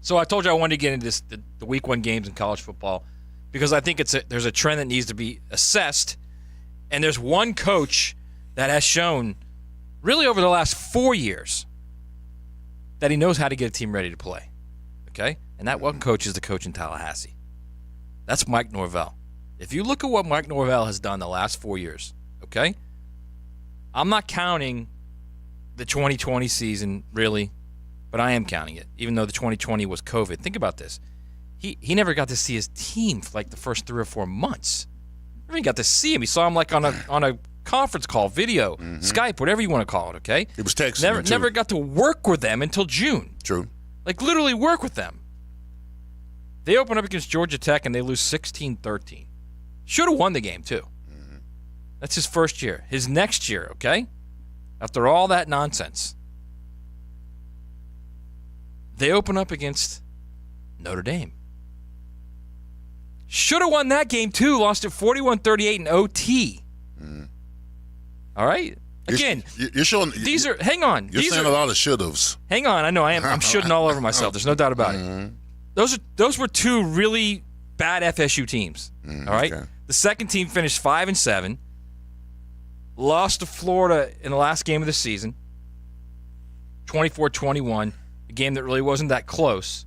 So I told you I wanted to get into the week 1 games in college football because I think there's a trend that needs to be assessed, and there's one coach that has shown really over the last 4 years that he knows how to get a team ready to play. Okay? And that one coach is the coach in Tallahassee. That's Mike Norvell. If you look at what Mike Norvell has done the last 4 years, okay? I'm not counting the 2020 season, really, but I am counting it, even though the 2020 was COVID. Think about this. He never got to see his team for like the first 3 or 4 months. Never even got to see him. He saw him like on a conference call, video, Skype, whatever you want to call it, okay? It was texting. Never got to work with them until June. True. Like literally work with them. They open up against Georgia Tech and they lose 16-13. Should have won the game too. That's his first year. His next year, okay? After all that nonsense, they open up against Notre Dame. Should have won that game too. Lost it 41-38 in OT. All right? Again, you're showing. Hang on. You're saying a lot of should-haves. Hang on. I know I am. I'm shoulding all over myself. There's no doubt about it. Those were 2 really bad FSU teams. All right? Okay. The second team finished 5-7. Lost to Florida in the last game of the season, 24-21, a game that really wasn't that close.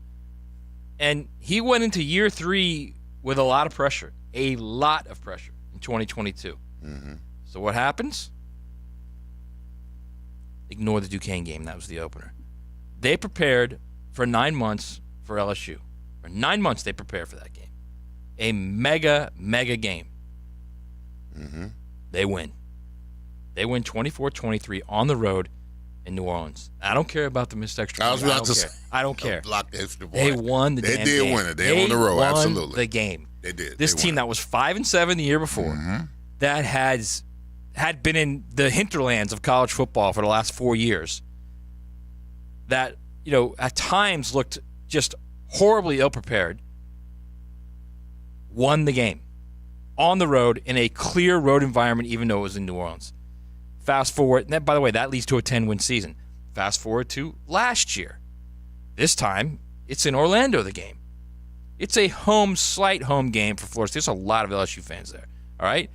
And he went into year 3 with a lot of pressure in 2022. So what happens? Ignore the Duquesne game. That was the opener. They prepared for 9 months for LSU. For 9 months they prepared for that game. A mega game. They win. They win 24-23 on the road in New Orleans. I don't care about the missed extra point. I don't care. Block the extra point. They won the damn game. They did win it. They on the road, absolutely. Won the game. They did. This team that was 5-7 the year before, that had been in the hinterlands of college football for the last 4 years, that, you know, at times looked just horribly ill-prepared, won the game on the road in a clear road environment, even though it was in New Orleans. Fast forward, and by the way, that leads to a 10-win season. Fast forward to last year. This time, it's in Orlando, the game. It's a slight home game for Florida State. There's a lot of LSU fans there, all right?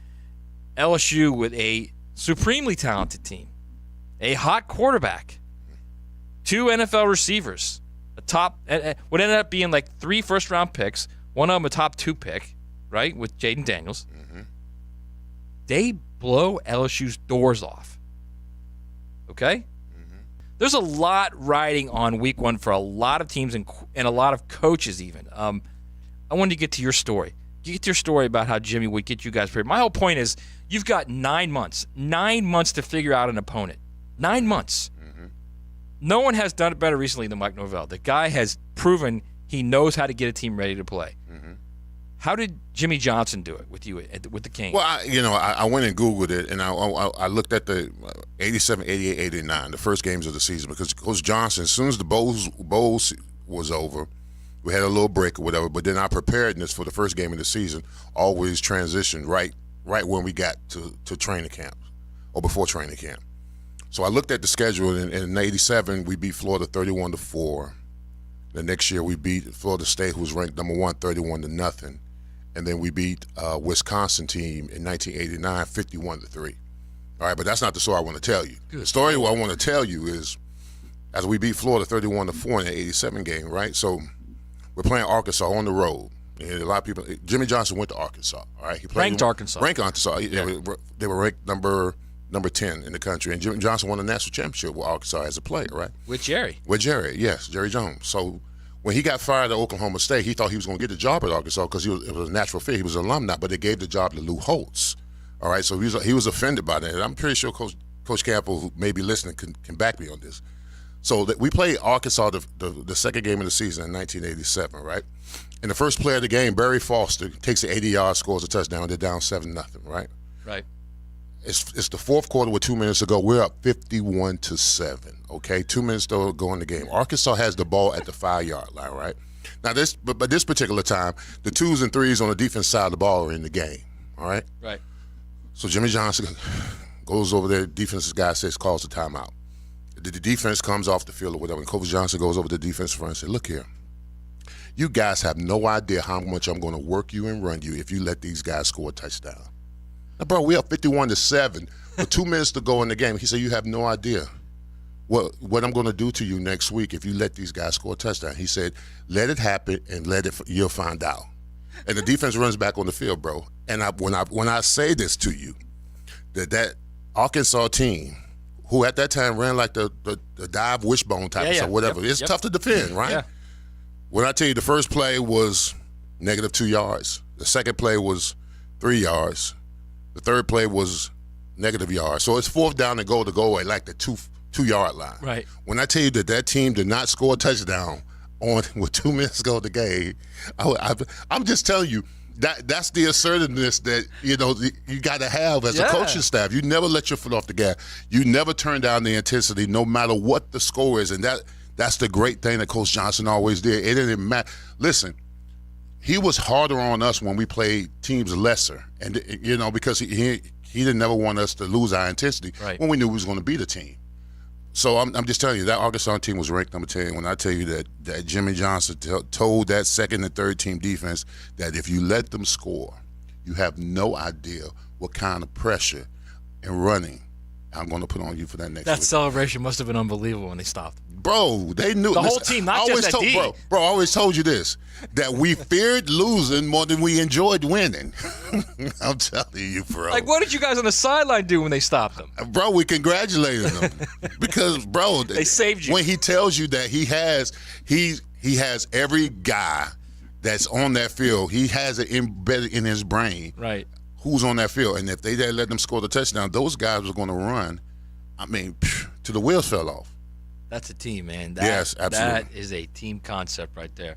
LSU with a supremely talented team, a hot quarterback, 2 NFL receivers, what ended up being like 3 first-round picks, one of them a top 2 pick, right, with Jaden Daniels. They blow LSU's doors off. Okay? There's a lot riding on week 1 for a lot of teams and a lot of coaches even. I wanted to get to your story. Get to your story about how Jimmy would get you guys prepared. My whole point is you've got 9 months. 9 months to figure out an opponent. 9 months. No one has done it better recently than Mike Norvell. The guy has proven he knows how to get a team ready to play. How did Jimmy Johnson do it with you with the Kings? Well, I went and Googled it, and I looked at the 87, 88, 89, the first games of the season, because Coach Johnson, as soon as the bowls was over, we had a little break or whatever, but then our preparedness for the first game of the season always transitioned right when we got to training camp or before training camp. So I looked at the schedule, and in 87, we beat Florida 31-4. The next year, we beat Florida State, who was ranked number 1, 31-0. And then we beat Wisconsin team in 1989, 51-3. All right, but that's not the story I want to tell you. The story I want to tell you is, as we beat Florida 31-4 in the 87 game, right? So we're playing Arkansas on the road. And a lot of people, Jimmy Johnson went to Arkansas. All right, he played ranked Arkansas. Yeah. They were ranked number 10 in the country, and Jimmy Johnson won the national championship with Arkansas as a player, right? With Jerry, yes, Jerry Jones. So when he got fired at Oklahoma State, he thought he was going to get the job at Arkansas because it was a natural fit. He was an alumni, but they gave the job to Lou Holtz. All right, so he was offended by that. And I'm pretty sure Coach Campbell, who may be listening, can back me on this. So we played Arkansas the second game of the season in 1987, right? And the first play of the game, Barry Foster takes an 80-yard, scores a touchdown. They're down 7-0, right? Right. It's the fourth quarter with 2 minutes to go. We're up 51-7. Okay, 2 minutes to go in the game. Arkansas has the ball at the 5-yard line, right? Now this particular time, the 2s and 3s on the defense side of the ball are in the game. All right. Right. So Jimmy Johnson goes over there. Defensive guy calls the timeout. The defense comes off the field or whatever. And Coach Johnson goes over to the defense front and says, "Look here, You guys have no idea how much I'm going to work you and run you if you let these guys score a touchdown. Now, bro, we up 51-7 with 2 minutes to go in the game. He said, you have no idea what I'm going to do to you next week if you let these guys score a touchdown. He said, let it happen and you'll find out. And the defense runs back on the field, bro. And when I say this to you, that Arkansas team, who at that time ran like the dive wishbone type of stuff, whatever, it's tough to defend, right? Yeah. When I tell you the first play was -2 yards, the second play was 3 yards, the third play was -1 yard. So it's 4th down and goal to go away, like the 2-yard line. Right. When I tell you that team did not score a touchdown with 2 minutes to go in the game, I'm just telling you that's the assertiveness that you got to have as a coaching staff. You never let your foot off the gas. You never turn down the intensity, no matter what the score is, and that's the great thing that Coach Johnson always did. It didn't matter. Listen, he was harder on us when we played teams lesser, and because he didn't never want us to lose our intensity when we knew we was going to beat a team. So I'm just telling you, that Arkansas team was ranked number 10. When I tell you that Jimmy Johnson told that second and third team defense that if you let them score, you have no idea what kind of pressure and running I'm going to put on you for that next week. That celebration must have been unbelievable when they stopped. Bro, they knew. The whole team, not just that D. Bro, I always told you this, that we feared losing more than we enjoyed winning. I'm telling you, bro. Like, what did you guys on the sideline do when they stopped them? Bro, we congratulated them. Because, bro, they saved you. When he tells you that he has every guy that's on that field, he has it embedded in his brain. Right. Who's on that field. And if they let them score the touchdown, those guys were going to run, till the wheels fell off. That's a team, man. Yes, absolutely. That is a team concept right there.